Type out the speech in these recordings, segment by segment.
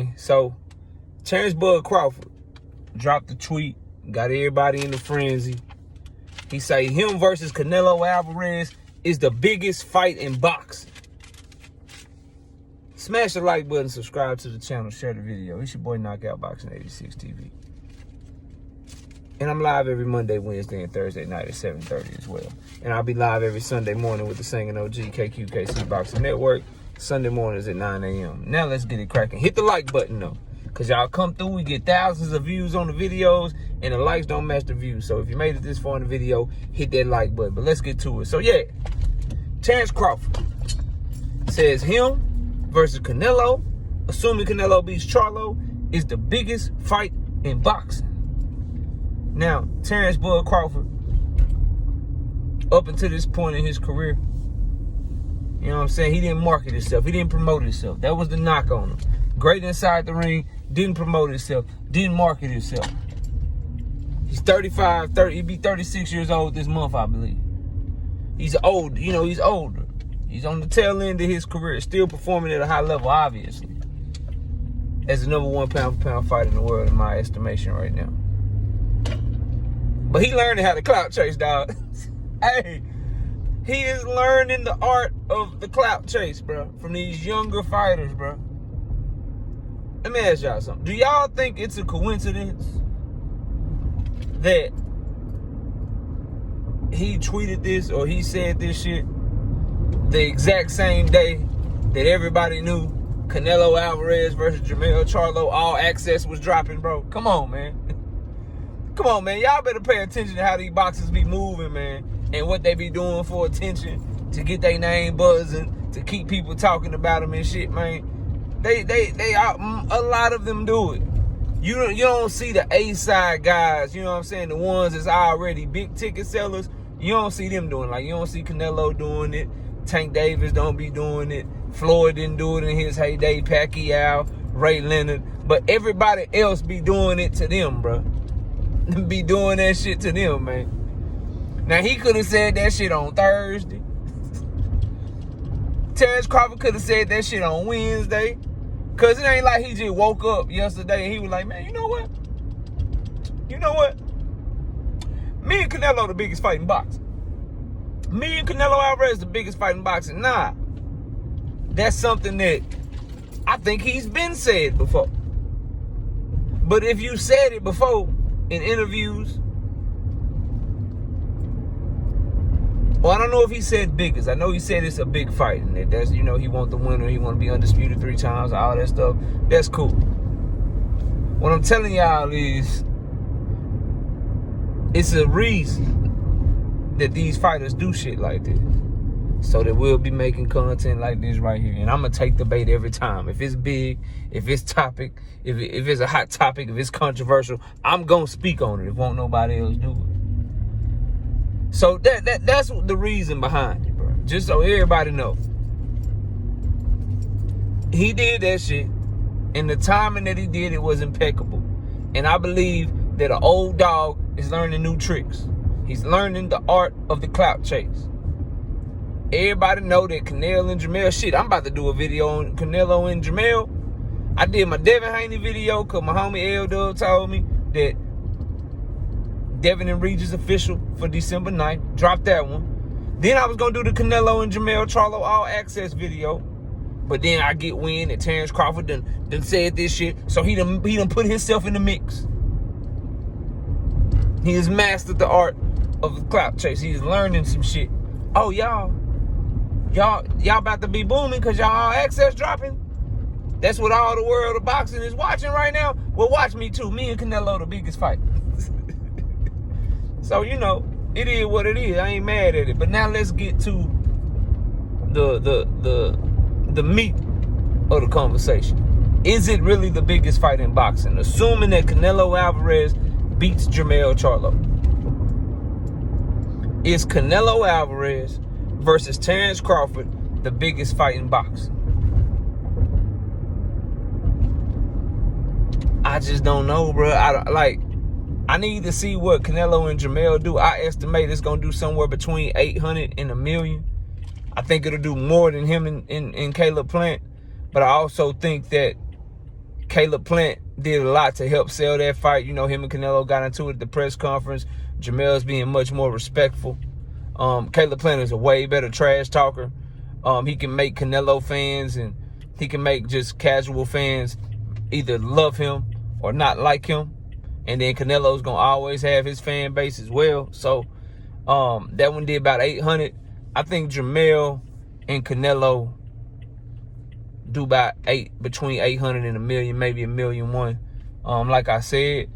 man. So, Terence Crawford dropped a tweet, got everybody in the frenzy. He say him versus Canelo Alvarez is the biggest fight in boxing. Smash the like button, subscribe to the channel, share the video. It's your boy Knockout Boxing 86 TV. And I'm live every Monday, Wednesday, and Thursday night at 7:30 as well. And I'll be live every Sunday morning with the Singing OG KQKC Boxing Network. Sunday mornings at 9 a.m. Now let's get it cracking. Hit the like button though, because y'all come through, we get thousands of views on the videos, and the likes don't match the views. So if you made it this far in the video, hit that like button. But let's get to it. So yeah, Terence Crawford says him versus Canelo, assuming Canelo beats Charlo, is the biggest fight in boxing. Now, Terence Crawford, up until this point in his career, you know what I'm saying, he didn't market himself. He didn't promote himself. That was the knock on him. Great inside the ring, didn't promote himself, didn't market himself. He's 35, he'll be 36 years old this month, I believe. He's old, he's older. He's on the tail end of his career, still performing at a high level, obviously. As the number one pound-for-pound fighter in the world, in my estimation right now. But he learned how to clout chase, dog. Hey, he is learning the art of the clout chase, bro, from these younger fighters, bro. Let me ask y'all something. Do y'all think it's a coincidence that he tweeted this or he said this shit the exact same day that everybody knew Canelo Alvarez versus Charlo All Access was dropping, bro? Come on, man. Come on, man. Y'all better pay attention to how these boxers be moving, man, and what they be doing for attention, to get their name buzzing, to keep people talking about them and shit, man. A lot of them do it. You don't see the A-side guys, you know what I'm saying, the ones that's already big ticket sellers. You don't see them doing it. Like, you don't see Canelo doing it. Tank Davis don't be doing it. Floyd didn't do it in his heyday. Pacquiao, Ray Leonard. But everybody else be doing it to them, bro. Be doing that shit to them, man. Now, he could have said that shit on Thursday. Terence Crawford could have said that shit on Wednesday. Because it ain't like he just woke up yesterday and he was like, man, you know what? You know what? Me and Canelo the biggest fight in boxing. Me and Canelo Alvarez the biggest fight in boxing. Nah. That's something that I think he's been said before. But if you said it before in interviews, well, I don't know if he said biggest. I know he said it's a big fight, and that's, he want the winner, he want to be undisputed 3 times, all that stuff. That's cool. What I'm telling y'all is, it's a reason that these fighters do shit like this, so that we'll be making content like this right here. And I'm gonna take the bait every time. If it's big, if it's topic, if it's a hot topic, if it's controversial, I'm gonna speak on it if won't nobody else do it. So that's the reason behind it, bro. Just so everybody know. He did that shit, and the timing that he did it was impeccable. And I believe that an old dog is learning new tricks. He's learning the art of the clout chase. Everybody know that Canelo and Jamel, shit, I'm about to do a video on Canelo and Jamel. I did my Devin Haney video because my homie L-Dub told me that Devin and Regis official for December 9th. Dropped that one. Then I was going to do the Canelo and Jamel Charlo All Access video. But then I get wind that Terence Crawford done said this shit. So he done put himself in the mix. He has mastered the art of the clout chase. He's learning some shit. Oh, y'all about to be booming because y'all All Access dropping? That's what all the world of boxing is watching right now? Well, watch me too. Me and Canelo the biggest fight. So, it is what it is. I ain't mad at it. But now let's get to the meat of the conversation. Is it really the biggest fight in boxing? Assuming that Canelo Alvarez beats Jamel Charlo. Is Canelo Alvarez versus Terence Crawford the biggest fight in boxing? I just don't know, bro. I need to see what Canelo and Jamel do. I estimate it's going to do somewhere between 800 and 1 million. I think it'll do more than him and Caleb Plant. But I also think that Caleb Plant did a lot to help sell that fight. You know, him and Canelo got into it at the press conference. Jamel's being much more respectful. Caleb Plant is a way better trash talker. He can make Canelo fans and he can make just casual fans either love him or not like him. And then Canelo's going to always have his fan base as well. So that one did about 800. I think Jamel and Canelo do about between 800 and a million, maybe 1,000,001. Like I said,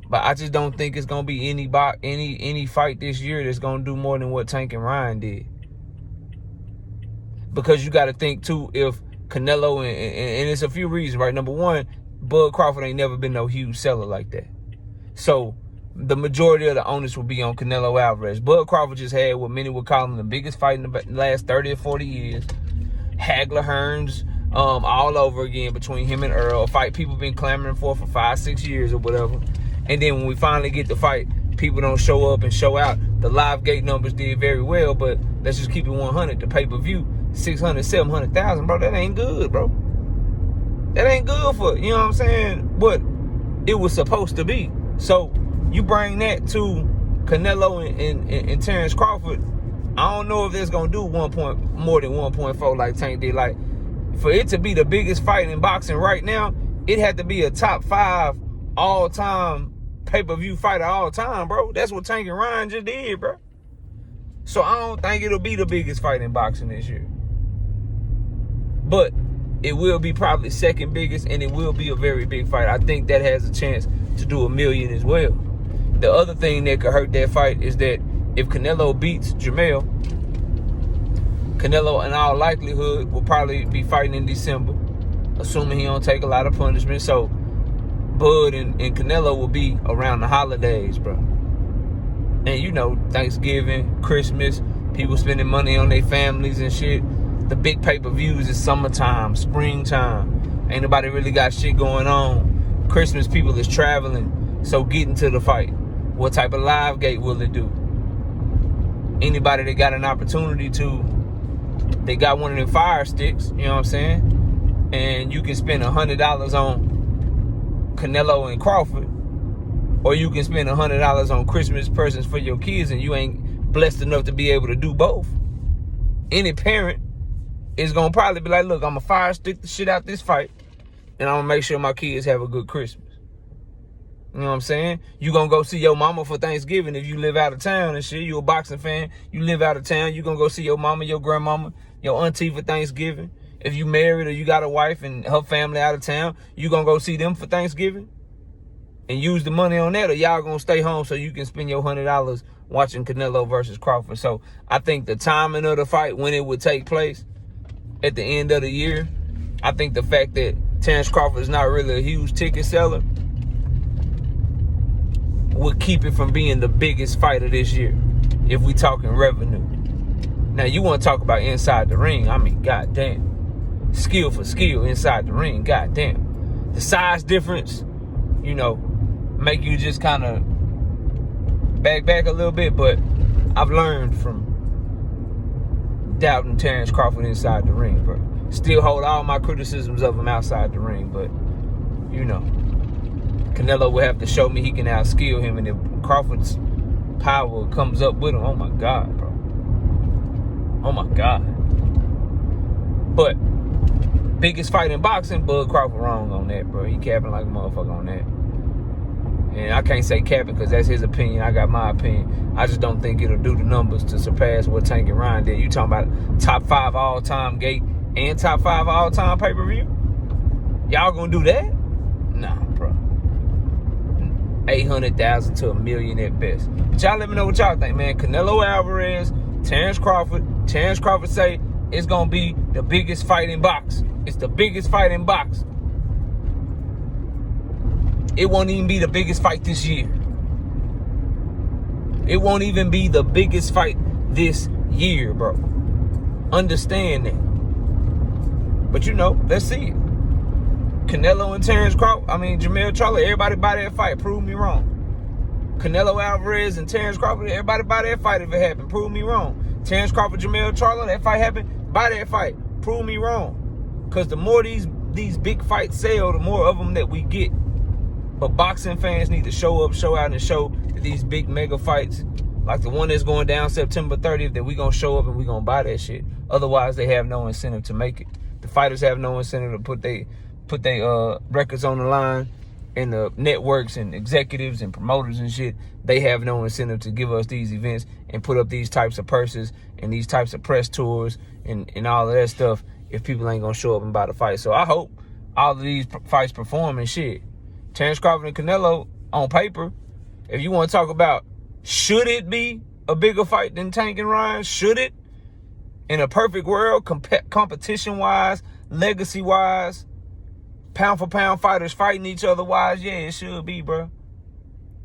but I just don't think it's gonna be any fight this year that's gonna do more than what Tank and Ryan did. Because you got to think too, if Canelo and it's a few reasons, right? Number one, Bud Crawford ain't never been no huge seller like that, so the majority of the onus will be on Canelo Alvarez. Bud Crawford just had what many would call him the biggest fight in the last 30 or 40 years. Hagler Hearns, all over again between him and Earl. A fight people been clamoring for 5-6 years or whatever. And then when we finally get the fight, people don't show up and show out. The live gate numbers did very well, but let's just keep it 100. The pay-per-view, 600, 700,000, bro. That ain't good, bro. That ain't good for, you know what I'm saying, what it was supposed to be. So you bring that to Canelo and Terence Crawford, I don't know if that's going to do more than 1.4 like Tank did. Like, for it to be the biggest fight in boxing right now, it had to be a top 5 all-time pay-per-view fight of all time, bro. That's what Tank and Ryan just did, bro. So I don't think it'll be the biggest fight in boxing this year. But it will be probably second biggest, and it will be a very big fight. I think that has a chance to do 1 million as well. The other thing that could hurt that fight is that if Canelo beats Jamel, Canelo in all likelihood will probably be fighting in December, assuming he don't take a lot of punishment. So Bud and Canelo will be around the holidays, bro. And you know, Thanksgiving, Christmas, people spending money on their families and shit. The big pay-per-views is summertime, springtime. Ain't nobody really got shit going on. Christmas, people is traveling. So getting to the fight, what type of live gate will it do? Anybody that got an opportunity to, they got one of them fire sticks, you know what I'm saying? And you can spend $100 on Canelo and Crawford, or you can spend $100 on Christmas presents for your kids, and you ain't blessed enough to be able to do both. Any parent is gonna probably be like, look, I'm gonna fire stick the shit out this fight, and I'm gonna make sure my kids have a good Christmas. You know what I'm saying? You gonna go see your mama for Thanksgiving if you live out of town and shit. You a boxing fan, you live out of town, you gonna go see your mama, your grandmama, your auntie for Thanksgiving. If you married or you got a wife and her family out of town, you gonna go see them for Thanksgiving and use the money on that, or y'all gonna stay home so you can spend your $100 watching Canelo versus Crawford. So I think the timing of the fight, when it would take place at the end of the year, I think the fact that Terence Crawford is not really a huge ticket seller would keep it from being the biggest fight of this year if we talking revenue. Now, you want to talk about inside the ring, I mean, goddamn. Skill for skill inside the ring, goddamn. The size difference, you know, make you just kind of back a little bit, but I've learned from doubting Terence Crawford inside the ring, bro. Still hold all my criticisms of him outside the ring, but, you know, Canelo will have to show me he can outskill him, and if Crawford's power comes up with him, oh my God, bro. Oh my God. But biggest fight in boxing, Bud Crawford wrong on that, bro. He capping like a motherfucker on that. And I can't say capping because that's his opinion. I got my opinion. I just don't think it'll do the numbers to surpass what Tank and Ryan did. You talking about top 5 all-time gate and top 5 all-time pay-per-view? Y'all gonna do that? Nah, bro. 800,000 to 1 million at best. But y'all let me know what y'all think, man. Canelo Alvarez, Terence Crawford. Terence Crawford say it's gonna be the biggest fight in boxing. It's the biggest fight in boxing. It won't even be the biggest fight this year. It won't even be the biggest fight this year, bro. Understand that. But you know, let's see it. Canelo and Terence Crawford, Jamel Charlo, everybody buy that fight. Prove me wrong. Canelo Alvarez and Terence Crawford, everybody buy that fight if it happened. Prove me wrong. Terence Crawford, Jamel Charlo, that fight happened. Buy that fight. Prove me wrong. Because the more these these big fights sell, the more of them that we get. But boxing fans need to show up, show out, and show that these big mega fights, like the one that's going down September 30th, that we gonna show up and we gonna buy that shit. Otherwise, they have no incentive to make it. The fighters have no incentive to put they records on the line, and the networks and executives and promoters and shit, they have no incentive to give us these events and put up these types of purses and these types of press tours and all of that stuff if people ain't gonna show up and buy the fight. So I hope all of these fights perform and shit. Terence Crawford and Canelo, on paper, if you want to talk about should it be a bigger fight than Tank and Ryan, should it? In a perfect world, competition-wise, legacy-wise, pound-for-pound fighters fighting each other-wise, yeah, it should be, bro.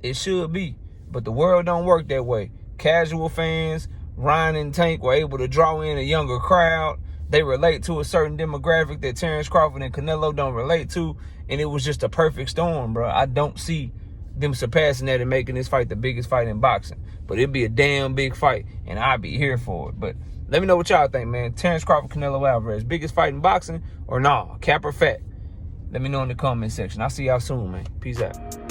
It should be. But the world don't work that way. Casual fans, Ryan and Tank were able to draw in a younger crowd. They relate to a certain demographic that Terence Crawford and Canelo don't relate to, and it was just a perfect storm, bro. I don't see them surpassing that and making this fight the biggest fight in boxing. But it'd be a damn big fight, and I'd be here for it. But let me know what y'all think, man. Terence Crawford, Canelo Alvarez, biggest fight in boxing or nah? Cap or fat? Let me know in the comment section. I'll see y'all soon, man. Peace out.